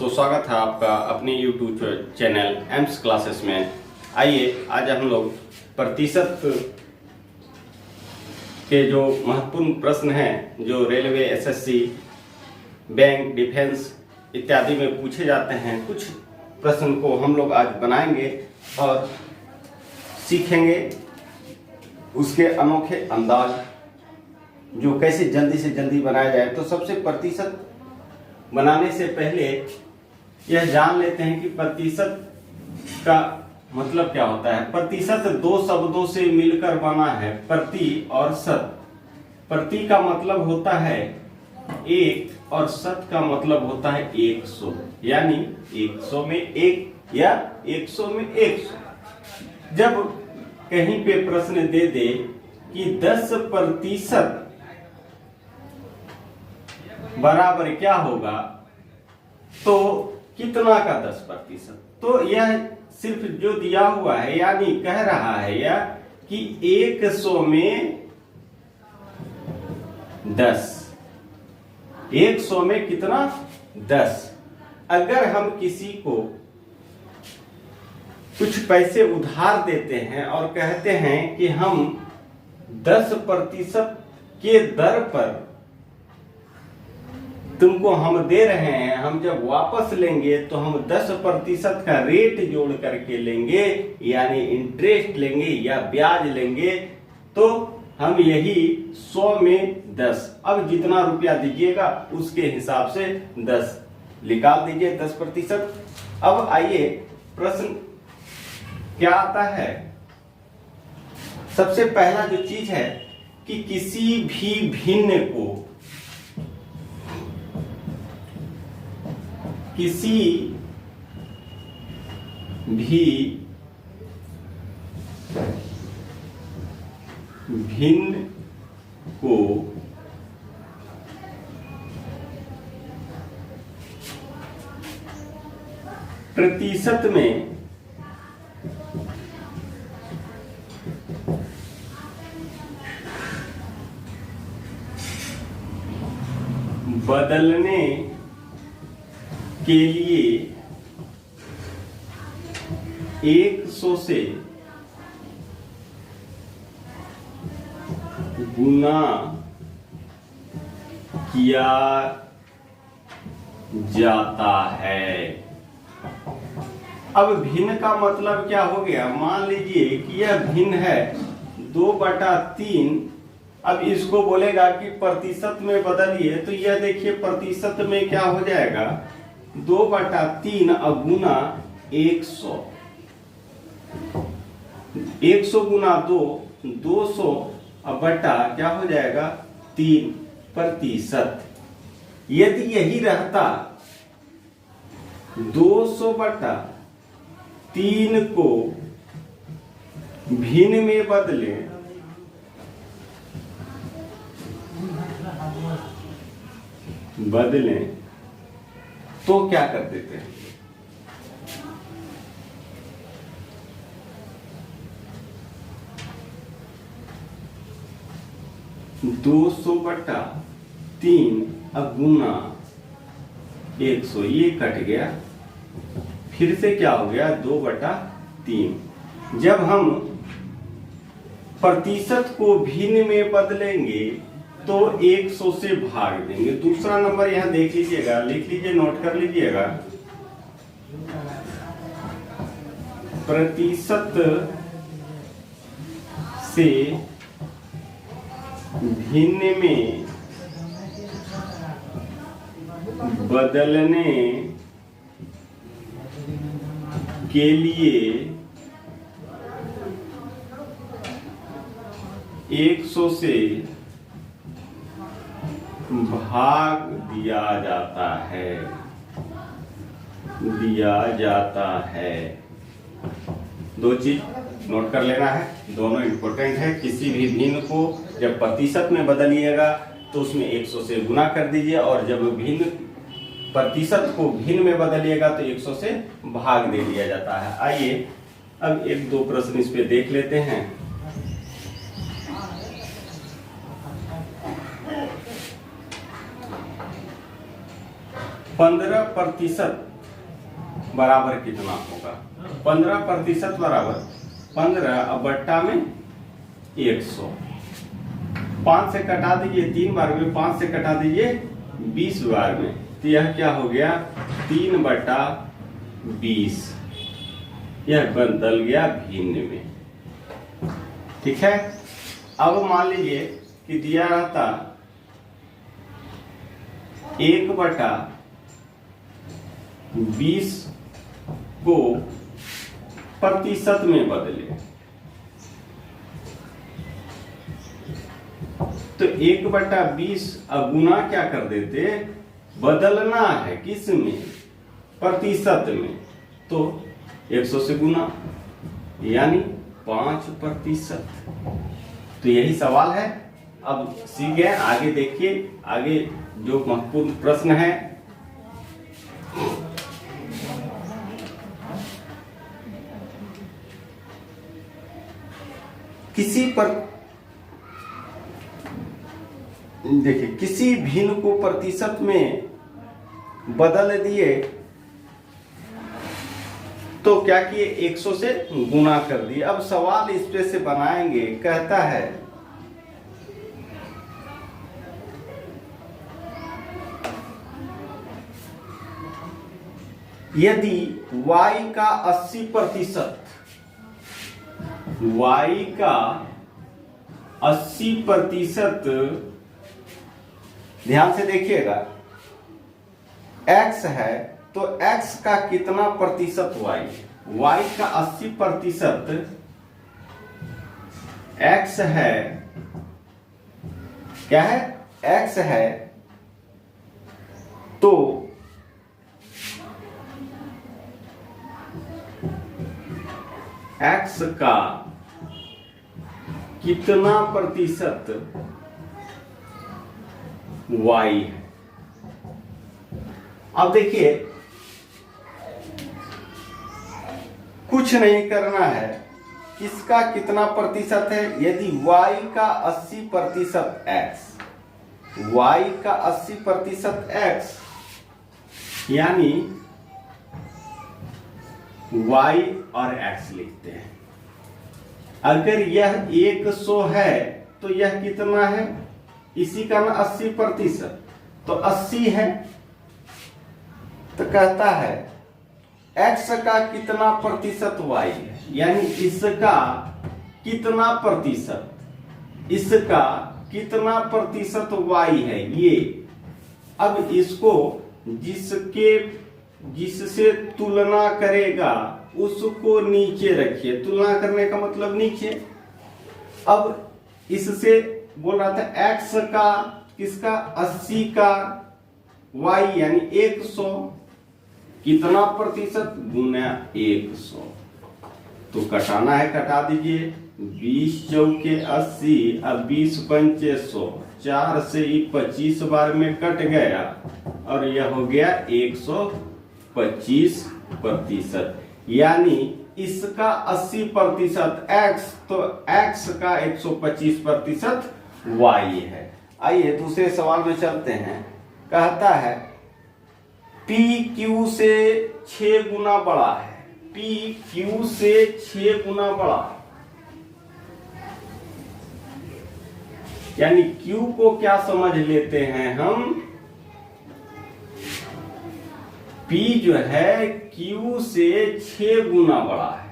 दोस्तों, स्वागत है आपका अपने YouTube चैनल एम्स क्लासेस में। आइए आज हम लोग प्रतिशत के जो महत्वपूर्ण प्रश्न हैं जो रेलवे, एसएससी, बैंक, डिफेंस इत्यादि में पूछे जाते हैं, कुछ प्रश्न को हम लोग आज बनाएंगे और सीखेंगे उसके अनोखे अंदाज जो कैसे जल्दी से जल्दी बनाया जाए। तो सबसे प्रतिशत बनाने से पहले यह जान लेते हैं कि प्रतिशत का मतलब क्या होता है। प्रतिशत दो शब्दों से मिलकर बना है, प्रति और शत। प्रति का मतलब होता है एक और शत का मतलब होता है 100, यानी 100 में एक या 100 में 100। जब कहीं पे प्रश्न दे दे कि 10% बराबर क्या होगा, तो कितना का 10%, तो यह सिर्फ जो दिया हुआ है यानी कह रहा है या कि 100 में 10, 100 में कितना 10। अगर हम किसी को कुछ पैसे उधार देते हैं और कहते हैं कि हम 10% के दर पर तुमको हम दे रहे हैं, हम जब वापस लेंगे तो हम 10% का रेट जोड़ करके लेंगे, यानी इंटरेस्ट लेंगे या ब्याज लेंगे, तो हम यही 100 में 10। अब जितना रुपया दीजिएगा उसके हिसाब से 10 निकाल दीजिए, 10%। अब आइए प्रश्न क्या आता है। सबसे पहला जो चीज है कि किसी भी भिन्न को किसी भी भिन्न को प्रतिशत में बदलने के लिए 100 से गुना किया जाता है। अब भिन्न का मतलब क्या हो गया। मान लीजिए कि यह भिन्न है 2/3। अब इसको बोलेगा कि प्रतिशत में बदलिए, तो यह देखिए प्रतिशत में क्या हो जाएगा, 2/3 गुना 100। 100 गुना 2, 200 बटा क्या हो जाएगा 3%। यदि यही रहता 200/3 को भिन्न में बदलें तो क्या कर देते हैं, 200/3 गुना 100, ये कट गया, फिर से क्या हो गया 2/3। जब हम प्रतिशत को भिन्न में बदलेंगे तो 100 से भाग देंगे। दूसरा नंबर यहां देख लीजिएगा, लिख लीजिए, नोट कर लीजिएगा। प्रतिशत से भिन्न में बदलने के लिए 100 से भाग दिया जाता है। दो चीज नोट कर लेना है, दोनों इंपॉर्टेंट है। किसी भी भिन्न को जब प्रतिशत में बदलिएगा तो उसमें 100 से गुना कर दीजिए, और जब भिन्न प्रतिशत को भिन्न में बदलिएगा तो 100 से भाग दे दिया जाता है। आइए अब एक दो प्रश्न इस पे देख लेते हैं। 15% बराबर कितना होगा? 15% बराबर 15 बट्टा में 100। 5 से कटा दीजिए 3 बार में, 5 से कटा दीजिए 20 बार में, तो यह क्या हो गया? 3/20। यह बदल गया भिन्न में। ठीक है। अब मान लीजिए कि दिया रहता 1/20 को प्रतिशत में बदले, तो 1/20 अब गुना क्या कर देते? बदलना है किस में? प्रतिशत में। तो 100 से गुना, यानी 5%। तो यही सवाल है। अब सीख गए। आगे देखिए, आगे जो महत्वपूर्ण प्रश्न है। देखिए, किसी भिन्न को प्रतिशत में बदल दिए तो क्या किए? 100 से गुना कर दिए। अब सवाल इस पे से बनाएंगे। कहता है यदि y का 80%, y का 80%, ध्यान से देखिएगा, x है तो x का कितना प्रतिशत y? y का 80% x है, क्या है? x है, तो x का कितना प्रतिशत y है? अब देखिए, कुछ नहीं करना है। किसका कितना प्रतिशत है? यदि y का 80% x, y का 80% x, यानी y और x लिखते हैं। अगर यह 100 है तो यह कितना है? इसी का ना 80%, तो 80 है। तो कहता है x का कितना प्रतिशत y है, यानी इसका कितना प्रतिशत, इसका कितना प्रतिशत y है ये। अब इसको जिससे तुलना करेगा उसको नीचे रखिए। तुलना करने का मतलब नीचे। अब इससे बोल रहा था x का, किसका? 80 का y, यानी 100 कितना प्रतिशत? गुना 100। तो कटाना है, कटा दीजिए। 20 चौके 80, अब 20 पंचे 100, 4 से 25 बार में कट गया और यह हो गया 125%। यानी इसका 80% x, तो x का 125% y है। आइए दूसरे सवाल में चलते हैं। कहता है p q से 6 गुना बड़ा है। p q से 6 गुना बड़ा, यानी q को क्या समझ लेते हैं हम? p जो है q से 6 गुना बड़ा है।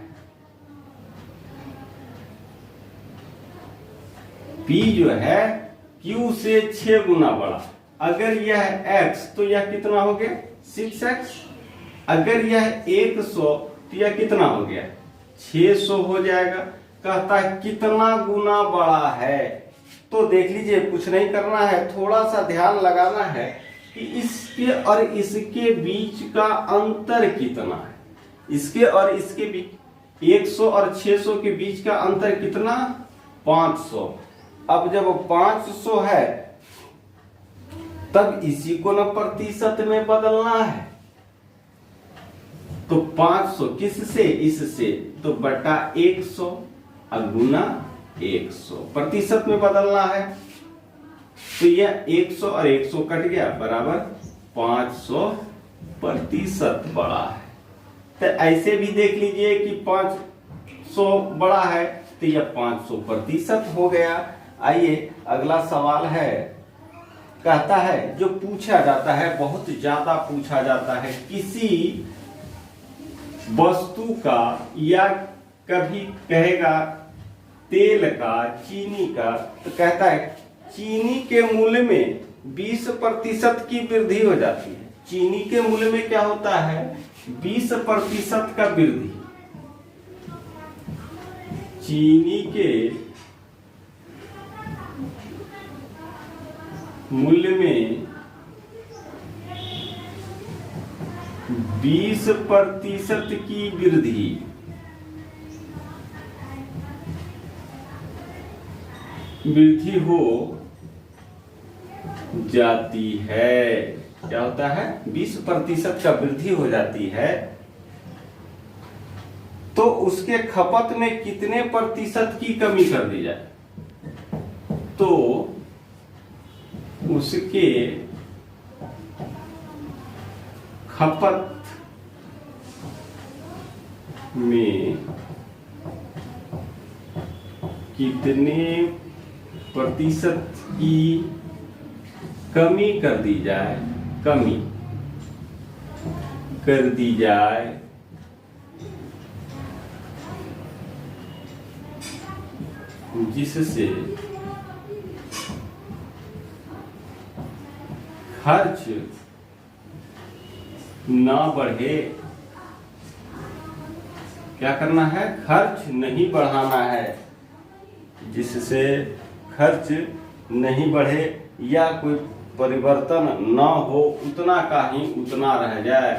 p जो है q से 6 गुना बड़ा। अगर यह x तो यह कितना हो गया? 6x। अगर यह 100 तो यह कितना हो गया? 600 हो जाएगा। कहता है कितना गुना बड़ा है। तो देख लीजिए, कुछ नहीं करना है, थोड़ा सा ध्यान लगाना है कि इसके और इसके बीच का अंतर कितना है। इसके और इसके बीच 100 और 600 के बीच का अंतर कितना? 500। अब जब 500 है तब इसी को ना प्रतिशत में बदलना है। तो 500 किससे? इससे, तो बटा 100 और गुना 100, प्रतिशत में बदलना है। तो यह 100 और 100 कट गया, बराबर 500% बड़ा है। तो ऐसे भी देख लीजिए कि 500 बड़ा है तो यह 500% हो गया। आइए अगला सवाल है, कहता है जो पूछा जाता है, बहुत ज्यादा पूछा जाता है, किसी वस्तु का या कभी कहेगा तेल का, चीनी का, तो कहता है चीनी के मूल्य में 20% की वृद्धि हो जाती है। चीनी के मूल्य में क्या होता है? 20% का वृद्धि। चीनी के मूल्य में 20% की वृद्धि हो जाती है। क्या होता है? 20% का वृद्धि हो जाती है तो उसके खपत में कितने प्रतिशत की कमी कर दी जाए? तो उसके खपत में कितने प्रतिशत की कमी कर दी जाए, कमी कर दी जाए जिससे खर्च ना बढ़े। क्या करना है? खर्च नहीं बढ़ाना है, जिससे खर्च नहीं बढ़े या कोई परिवर्तन ना हो, उतना का ही उतना रह जाए।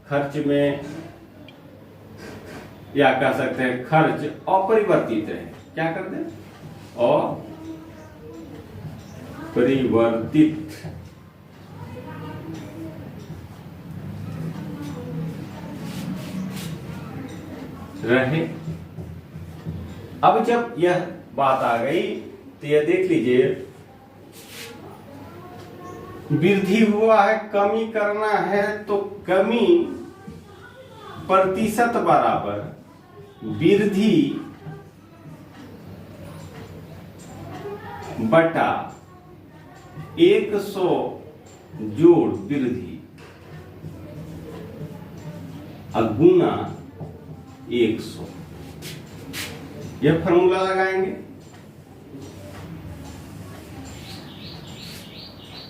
खर्च में या कह सकते हैं खर्च अपरिवर्तित रहे। क्या करते हैं? अपरिवर्तित रहे। अब जब यह बात आ गई तो यह देख लीजिए, वृद्धि हुआ है, कमी करना है तो कमी प्रतिशत बराबर वृद्धि बटा 100 जोड़ वृद्धि गुना 100। यह फॉर्मूला लगाएंगे।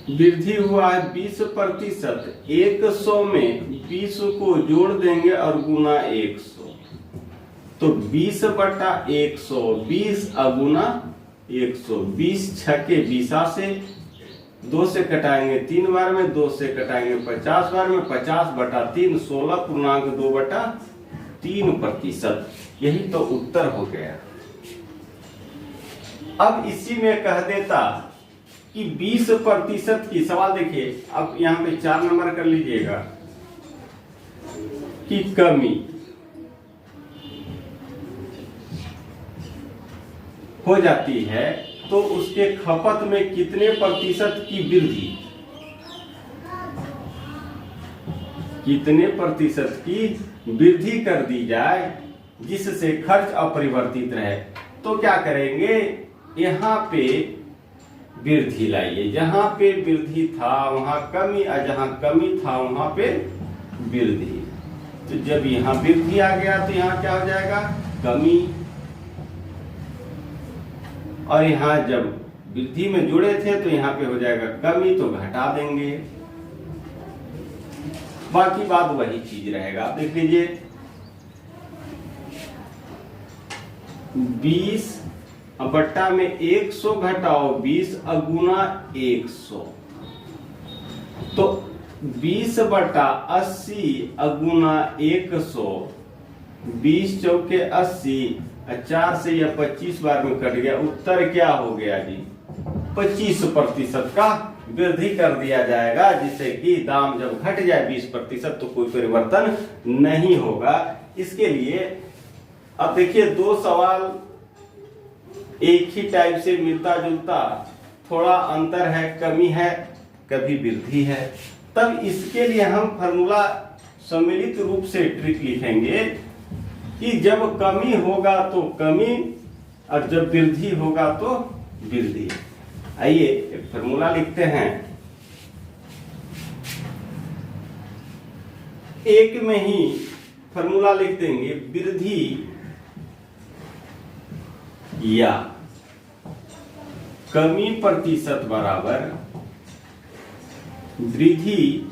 वृद्धि हुआ है 20%, 100 में 20 को जोड़ देंगे और गुना 100, तो 20 बटा 100, 20 गुना 100। 20 छक्के 20 से 2 से कटाएंगे 3 बार में, 2 से कटाएंगे 50 बार में, 50 बटा 3, 16.2 बटा 3%। यही तो उत्तर हो गया। अब इसी में कह देता कि 20% की, सवाल देखिए, अब यहां पे 4 नंबर कर लीजिएगा कि कमी हो जाती है तो उसके खपत में कितने प्रतिशत की वृद्धि, कितने प्रतिशत की वृद्धि कर दी जाए जिससे खर्च अपरिवर्तित रहे। तो क्या करेंगे? यहाँ पे वृद्धि लाइए, जहां पे वृद्धि था वहां कमी, और जहां कमी था वहां पे वृद्धि। तो जब यहाँ वृद्धि आ गया तो यहाँ क्या हो जाएगा? कमी। और यहाँ जब वृद्धि में जुड़े थे तो यहाँ पे हो जाएगा कमी, तो घटा देंगे, बाकी बात वही चीज रहेगा। देख लीजिए, 20 बट्टा में 100 घटाओ 20 गुना 100, तो 20 बटा 80 गुना 100, 20 चौके 80, 4 से या 25 बार में कट गया। उत्तर क्या हो गया जी? 25% का वृद्धि कर दिया जाएगा, जिससे कि दाम जब घट जाए 20% तो कोई परिवर्तन नहीं होगा। इसके लिए अब देखिए, 2 सवाल एक ही टाइप से मिलता जुलता, थोड़ा अंतर है, कमी है, कभी वृद्धि है। तब इसके लिए हम फॉर्मूला सम्मिलित रूप से ट्रिक लिखेंगे कि जब कमी होगा तो कमी और जब वृद्धि होगा तो वृद्धि। आइए एक फॉर्मूला लिखते हैं। एक में ही फॉर्मूला लिख देंगे, वृद्धि या कमी प्रतिशत बराबर वृद्धि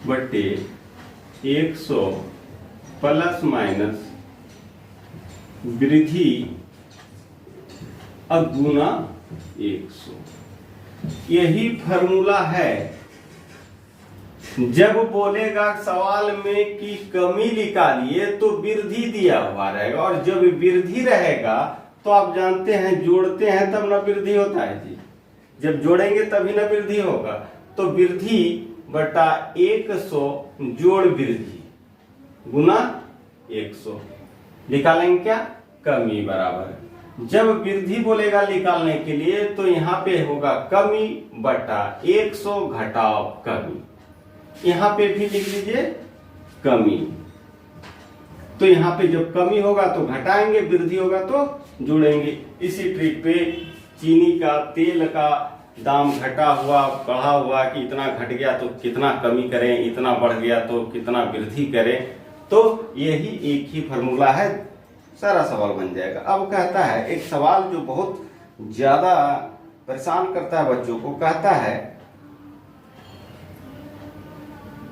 बटे 100 प्लस माइनस वृद्धि गुना 100। यही फॉर्मूला है। जब बोलेगा सवाल में कि कमी निकालिए तो वृद्धि दिया हुआ रहेगा, और जब वृद्धि रहेगा तो आप जानते हैं जोड़ते हैं तब ना वृद्धि होता है जी। जब जोड़ेंगे तभी ना वृद्धि होगा। तो वृद्धि बटा 100 जोड़ वृद्धि गुना 100। निकालेंगे क्या? कमी बराबर। जब वृद्धि बोलेगा निकालने के लिए तो यहाँ पे होगा कमी बटा 100 घटाव कमी। यहाँ पे भी लिख लीजिए कमी। तो यहाँ पे जब कमी होगा तो घटाएंगे, वृद्धि होगा तो जोड़ेंगे। इसी ट्रिक पे चीनी का, तेल का दाम घटा हुआ बढ़ा हुआ कि इतना घट गया तो कितना कमी करें, इतना बढ़ गया तो कितना वृद्धि करें। तो यही एक ही फॉर्मूला है, सारा सवाल बन जाएगा। अब कहता है एक सवाल जो बहुत ज्यादा परेशान करता है बच्चों को, कहता है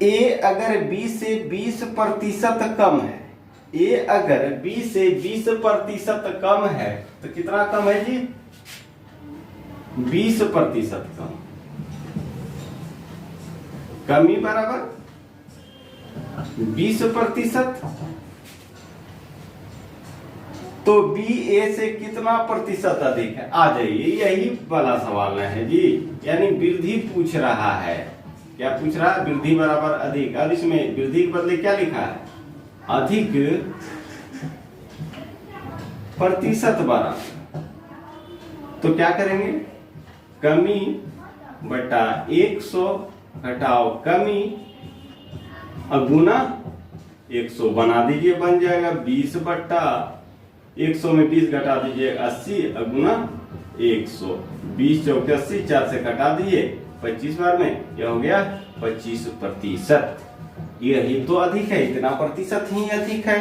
ए अगर 20 से 20% कम है, ए अगर 20 से 20% कम है तो कितना कम है जी? 20% कम। कमी बराबर 20%। तो बी ए से कितना प्रतिशत अधिक है? आ जाइए, यही वाला सवाल है जी। यानी वृद्धि पूछ रहा है। क्या पूछ रहा है? वृद्धि बराबर अधिक। अब इसमें वृद्धि के बदले क्या लिखा है? अधिक प्रतिशत बराबर। तो क्या करेंगे? कमी बटा 100 घटाओ कमी और गुना 100 बना दीजिए, बन जाएगा 20 बट्टा 100 में 20 घटा दीजिए 80 और गुना 100। 20 चौके 80, 4 से घटा दिए 25 बार में, यह हो गया 25%। यही तो अधिक है, इतना प्रतिशत ही अधिक है।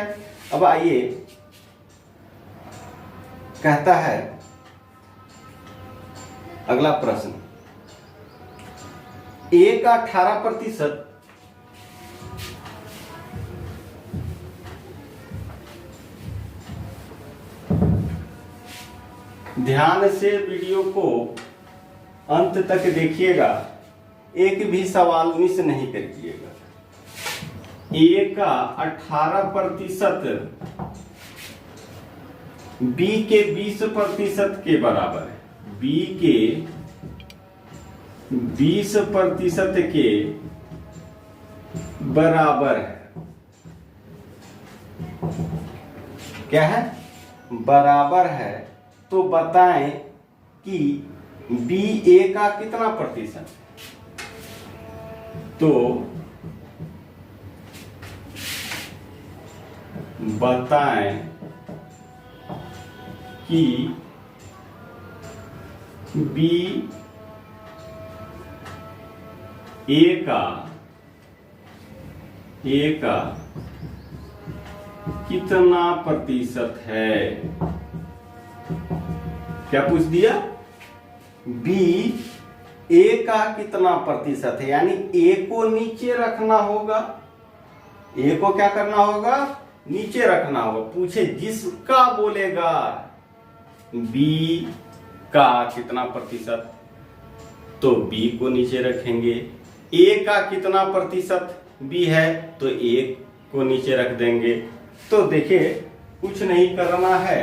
अब आइए, कहता है अगला प्रश्न, ए का 18% ध्यान से वीडियो को अंत तक देखिएगा, एक भी सवाल मिस नहीं करिएगा। ए का 18% बी के 20% के बराबर है। बी के 20% के बराबर है। क्या है? बराबर है। तो बताएं कि बी ए का कितना प्रतिशत है? तो बताएं कि बी ए का कितना प्रतिशत है? क्या पूछ दिया? बी ए का कितना प्रतिशत है, यानी ए को नीचे रखना होगा। ए को क्या करना होगा? नीचे रखना होगा। पूछे जिसका बोलेगा बी का कितना प्रतिशत, तो बी को नीचे रखेंगे। ए का कितना प्रतिशत बी है तो ए को नीचे रख देंगे। तो देखिए, कुछ नहीं करना है।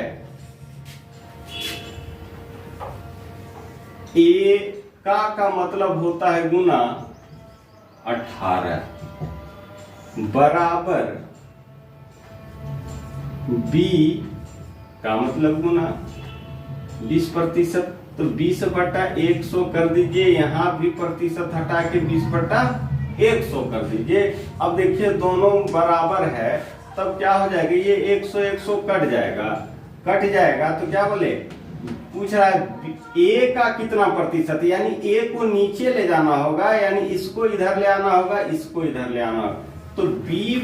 ए का मतलब होता है गुना 18 बराबर बी का मतलब गुना 20%। तो 20/100 कर दीजिए, यहाँ भी प्रतिशत हटा के 20/100 कर दीजिए। अब देखिए दोनों बराबर है, तब क्या हो जाएगा, ये 100 कट जाएगा तो क्या बोले, पूछ रहा है ए का कितना प्रतिशत, यानी ए को नीचे ले जाना होगा, यानी इसको इधर ले आना होगा, इसको इधर ले आना होगा। तो b/a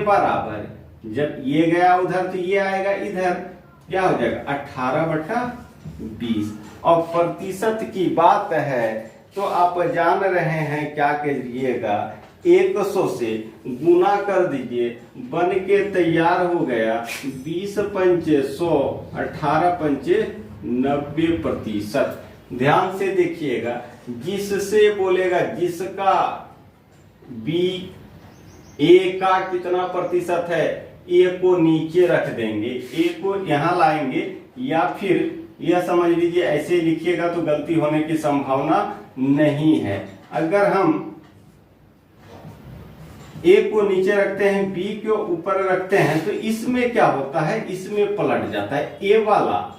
बराबर, जब ये गया उधर तो ये आएगा इधर, क्या हो जाएगा 18/20। और प्रतिशत की बात है तो आप जान रहे हैं क्या कीजिएगा, 100 से गुना कर दीजिए, बन के तैयार हो गया 20×100, 18×90%। ध्यान से देखिएगा, जिससे बोलेगा जिसका बी ए का कितना प्रतिशत है, ए को नीचे रख देंगे, ए को यहां लाएंगे, या फिर यह समझ लीजिए ऐसे लिखिएगा तो गलती होने की संभावना नहीं है। अगर हम ए को नीचे रखते हैं, बी को ऊपर रखते हैं, तो इसमें क्या होता है, इसमें पलट जाता है, ए वाला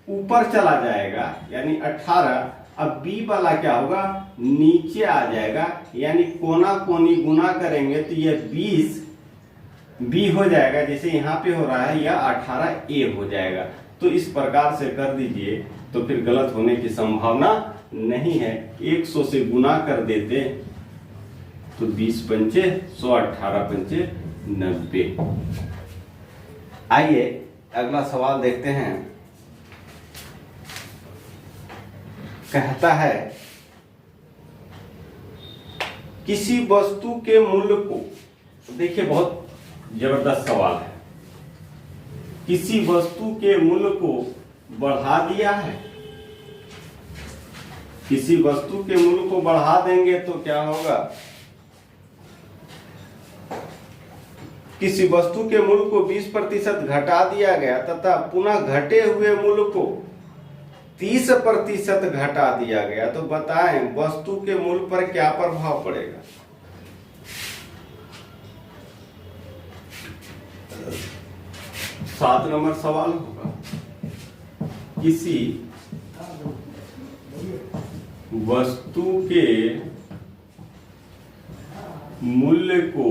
ऊपर चला जाएगा यानी 18, अब बी वाला क्या होगा, नीचे आ जाएगा, यानी कोना कोनी गुना करेंगे तो ये 20 बी हो जाएगा, जैसे यहाँ पे हो रहा है, या 18 ए हो जाएगा। तो इस प्रकार से कर दीजिए तो फिर गलत होने की संभावना नहीं है। 100 से गुना कर देते तो 20×5 100, 18×5 90। आइए अगला सवाल देखते हैं। कहता है किसी वस्तु के मूल्य को, देखिए बहुत जबरदस्त सवाल है, किसी वस्तु के मूल्य को बढ़ा दिया है, किसी वस्तु के मूल्य को बढ़ा देंगे तो क्या होगा, किसी वस्तु के मूल्य को 20% घटा दिया गया तथा पुनः घटे हुए मूल्य को 30% घटा दिया गया, तो बताएं वस्तु के मूल्य पर क्या प्रभाव पड़ेगा। सात नंबर सवाल होगा, किसी वस्तु के मूल्य को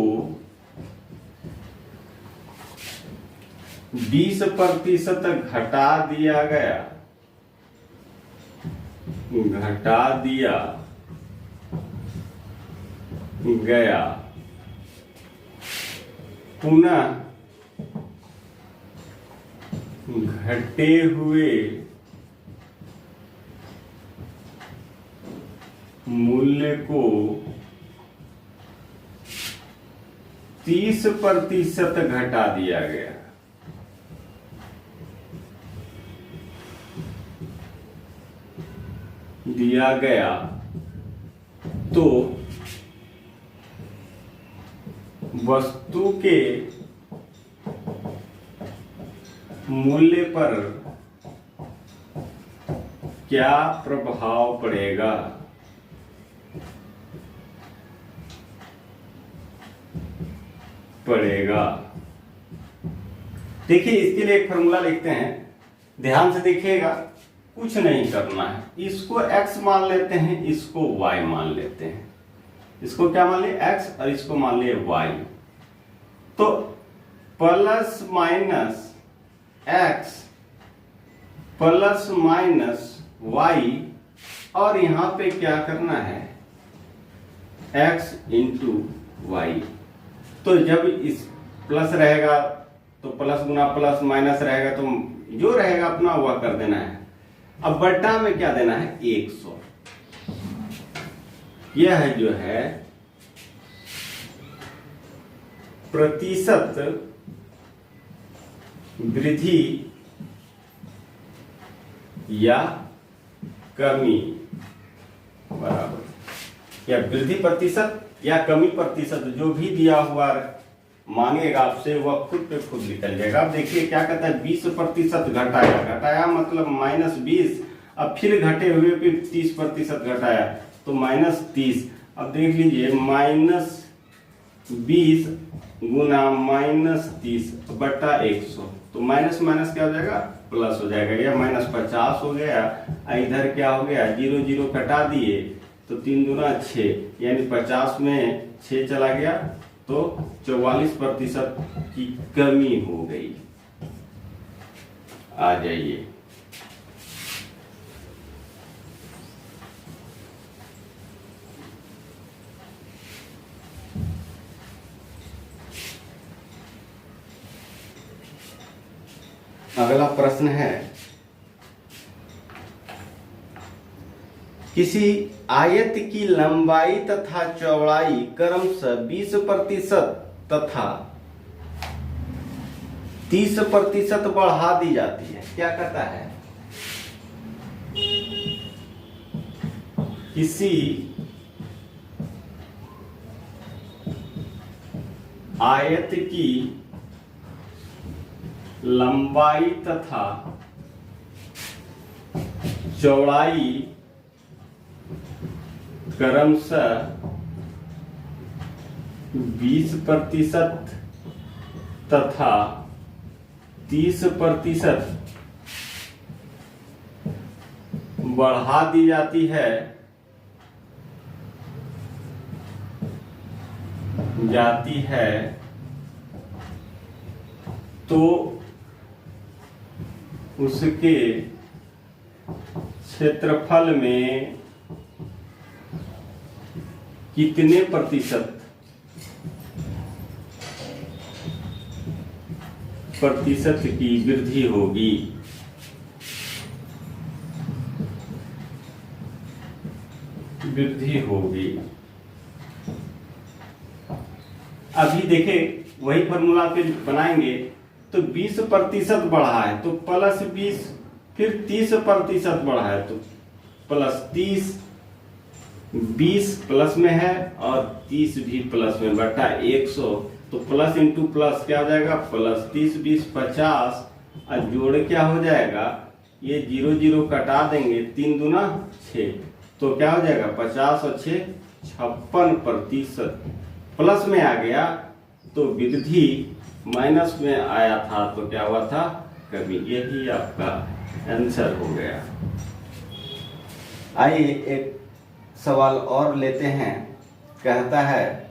20% घटा दिया गया, पुनः घटे हुए मूल्य को 30% घटा दिया गया, तो वस्तु के मूल्य पर क्या प्रभाव पड़ेगा। देखिए इसके लिए एक फॉर्मूला लिखते हैं, ध्यान से देखिएगा, कुछ नहीं करना है, इसको x मान लेते हैं, इसको y मान लेते हैं, इसको क्या मान लिए x और इसको मान लिए y, तो plus minus x plus minus y, और यहां पे क्या करना है x इंटू वाई। तो जब इस प्लस रहेगा तो प्लस गुना प्लस, माइनस रहेगा तो जो रहेगा अपना वह कर देना है। अब बट्टा में क्या देना है 100, यह है जो है प्रतिशत वृद्धि या कमी बराबर, या वृद्धि प्रतिशत या कमी प्रतिशत, जो भी दिया हुआ मांगेगा आपसे वह खुद पे खुद निकल जाएगा। अब देखिए क्या कहता है 20% घटाया मतलब -20, अब फिर घटे हुए पे 30% घटाया तो -30। अब देख लीजिए -20 गुना -30 बटा 100, तो माइनस माइनस क्या हो जाएगा प्लस हो जाएगा, या -50 हो गया। इधर क्या हो गया, 0 0 कटा दिए तो 3 दूना 6, यानी 50 में 6 चला गया तो 44% की कमी हो गई। आ जाइए, अगला प्रश्न है, किसी आयत की लंबाई तथा चौड़ाई क्रमशः 20% तथा 30% बढ़ा दी जाती है। क्या कहता है, किसी आयत की लंबाई तथा चौड़ाई क्रमशः 20% तथा 30% बढ़ा दी जाती है, तो उसके क्षेत्रफल में कितने प्रतिशत की वृद्धि होगी। अभी देखें, वही फॉर्मूला पे बनाएंगे तो 20% बढ़ा है तो +20, फिर 30% बढ़ा है तो +30, 20 प्लस में है और 30 भी प्लस में, बटा 100, तो प्लस इंटू प्लस क्या हो जाएगा, +30 20 50, और जोड़ क्या हो जाएगा, ये 0 0 कटा देंगे, 3 दूना 6, तो क्या हो जाएगा 50 और 6 56% प्लस में आ गया, तो वृद्धि माइनस में आया था तो क्या हुआ था, कमी। यही आपका आंसर हो गया। आइए एक सवाल और लेते हैं। कहता है,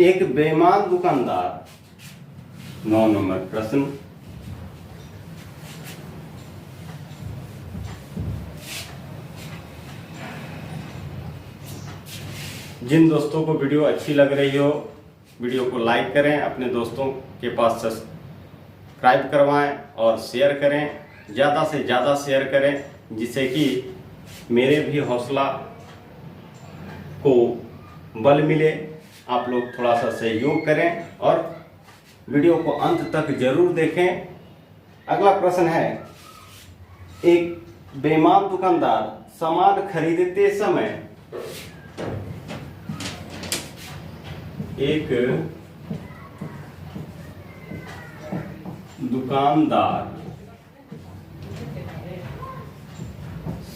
एक बेईमान दुकानदार, 9 नंबर प्रश्न, जिन दोस्तों को वीडियो अच्छी लग रही हो, वीडियो को लाइक करें, अपने दोस्तों के पास सब्सक्राइब करवाएं और शेयर करें, ज़्यादा से ज़्यादा शेयर करें, जिससे कि मेरे भी हौसला को बल मिले। आप लोग थोड़ा सा सहयोग करें और वीडियो को अंत तक जरूर देखें। अगला प्रश्न है, एक बेईमान दुकानदार सामान खरीदते समय एक दुकानदार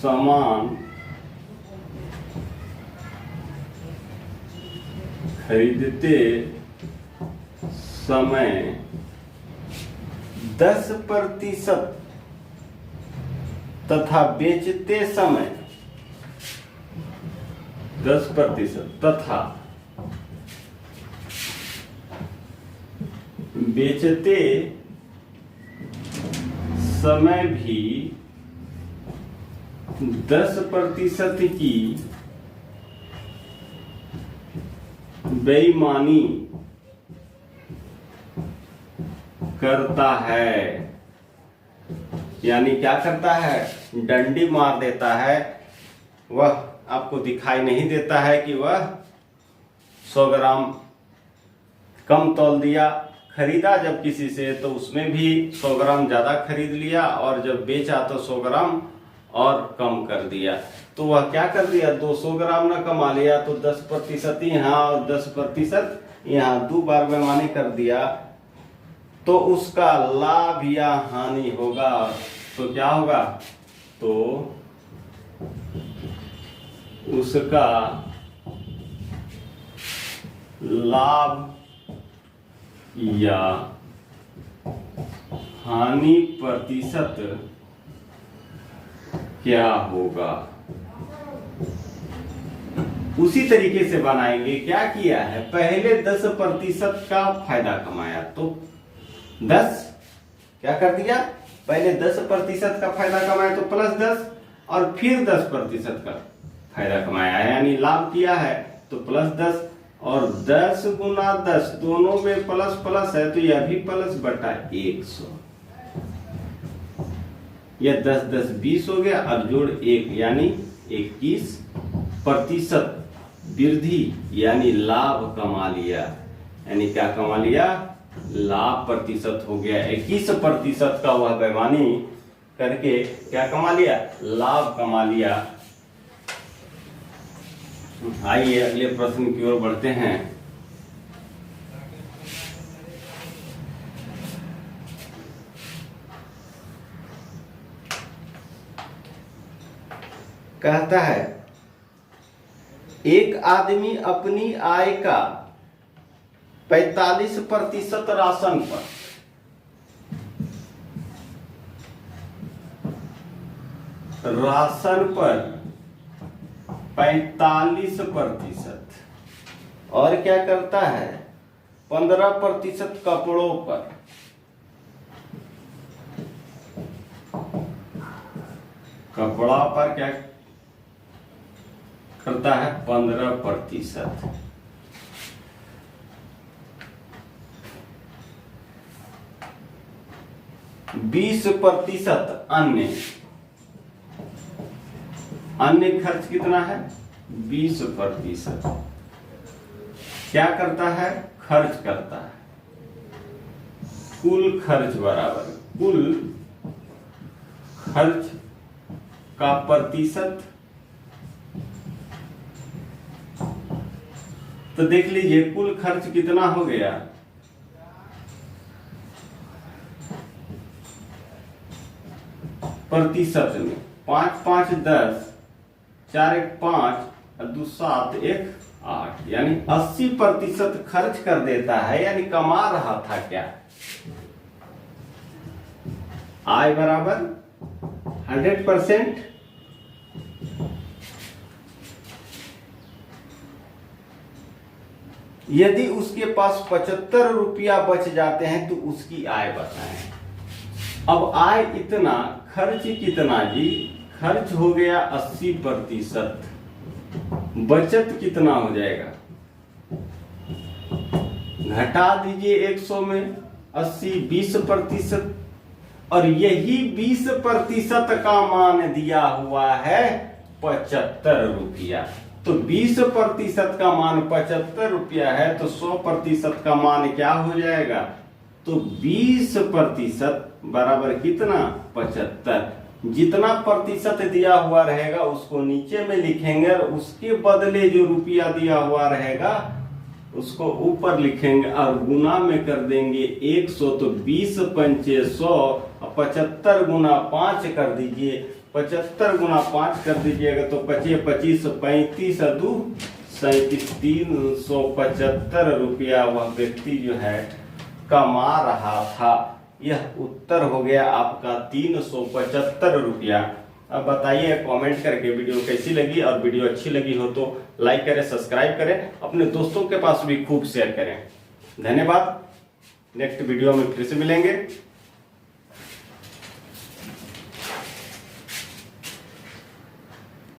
सामान खरीदते समय 10% तथा बेचते समय 10% तथा बेचते समय भी 10% की बेईमानी करता है, यानी क्या करता है, डंडी मार देता है। वह आपको दिखाई नहीं देता है कि वह 100 ग्राम कम तौल दिया। खरीदा जब किसी से तो उसमें भी 100 ग्राम ज़्यादा खरीद लिया, और जब बेचा तो 100 ग्राम और कम कर दिया। तो वह क्या कर दिया, 200 ग्राम न कमा लिया तो 10% यहाँ और 10% यहाँ, 2 बार बेईमानी कर दिया, तो उसका लाभ या हानि होगा। तो क्या होगा, तो उसका लाभ या हानि प्रतिशत क्या होगा। उसी तरीके से बनाएंगे। क्या किया है, पहले 10% का फायदा कमाया तो 10 क्या कर दिया, पहले 10% का फायदा कमाया तो +10 और फिर 10% का फायदा कमाया है, यानी लाभ किया है तो +10 और 10 गुना 10 दोनों में प्लस प्लस है तो यह भी प्लस बटा 100। यह 10 10 20 हो गया, अब जोड़ 1 यानी 21% वृद्धि यानी लाभ कमा लिया। यानी क्या कमा लिया, लाभ प्रतिशत हो गया। 21% का वह बेईमानी करके क्या कमा लिया, लाभ कमा लिया। आइए अगले प्रश्न की ओर बढ़ते हैं। कहता है एक आदमी अपनी आय का 45% राशन पर 45% और क्या करता है 15% कपड़ों पर, कपड़ा पर क्या करता है 15%। बीस प्रतिशत अन्य खर्च कितना है 20%। क्या करता है, खर्च करता है। कुल खर्च बराबर कुल खर्च का प्रतिशत। तो देख लीजिए कुल खर्च कितना हो गया, प्रतिशत में 5 5 10, 4 1 5 और 2 7 1 8, यानी 80% खर्च कर देता है। यानी कमा रहा था क्या, आय बराबर 100%। यदि उसके पास 75 रुपया बच जाते हैं तो उसकी आय बताएं। अब आय इतना, खर्च कितना जी, खर्च हो गया 80%, बचत कितना हो जाएगा, घटा दीजिए 100 में 80 20%, और यही 20% का मान दिया हुआ है 75 रुपया। तो 20% का मान 75 रुपया है तो 100% का मान क्या हो जाएगा, तो 20% बराबर कितना 75। जितना प्रतिशत दिया हुआ रहेगा उसको नीचे में लिखेंगे और उसके बदले जो रुपया दिया हुआ रहेगा उसको ऊपर लिखेंगे और गुना में कर देंगे 100। तो 20 पंचे 100, 75 गुना 5 कर दीजिए, 75 गुना 5 कर दीजिएगा तो 25 25 35 और 2 37, 375 रुपया वह व्यक्ति जो है कमा रहा था। यह उत्तर हो गया आपका 375 रुपया। अब बताइए कमेंट करके वीडियो कैसी लगी, और वीडियो अच्छी लगी हो तो लाइक करें, सब्सक्राइब करें, अपने दोस्तों के पास भी खूब शेयर करें। धन्यवाद। नेक्स्ट वीडियो में फिर से मिलेंगे।